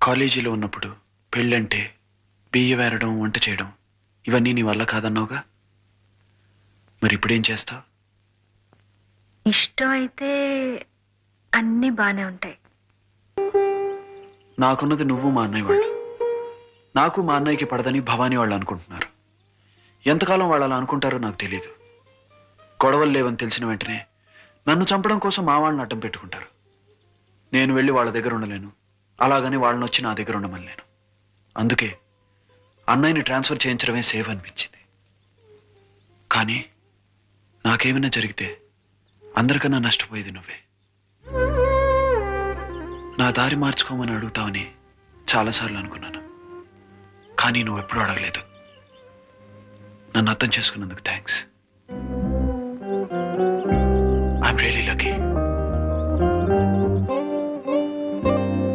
కాలేజీలో ఉన్నప్పుడు పెళ్ళంటే బియ్య వేరడం, వంట చేయడం ఇవన్నీ నీ వల్ల కాదన్నావుగా. మరి ఇప్పుడేం చేస్తావు? ఇష్టం అయితే అన్నీ బానే ఉంటాయి. నాకున్నది నువ్వు మా అన్నయ్య వాళ్ళు. నాకు మా అన్నయ్యకి పడదని భవానీ వాళ్ళు అనుకుంటున్నారు. ఎంతకాలం వాళ్ళు అలా అనుకుంటారో నాకు తెలియదు. గొడవలు లేవని తెలిసిన వెంటనే నన్ను చంపడం కోసం మా వాళ్ళని అడ్డం పెట్టుకుంటారు. నేను వెళ్ళి వాళ్ళ దగ్గర ఉండలేను, అలాగని వాళ్ళని వచ్చి నా దగ్గర ఉండమనలేను. అందుకే అన్నయ్యని ట్రాన్స్ఫర్ చేయించడమే సేఫ్ అనిపించింది. కానీ నాకేమైనా జరిగితే అందరికన్నా నష్టపోయేది నువ్వే. నా దారి మార్చుకోమని అడుగుతావని చాలాసార్లు అనుకున్నాను, కానీ నువ్వు ఎప్పుడూ అడగలేదు. నన్ను అర్థం చేసుకున్నందుకు థ్యాంక్స్. I'm really lucky.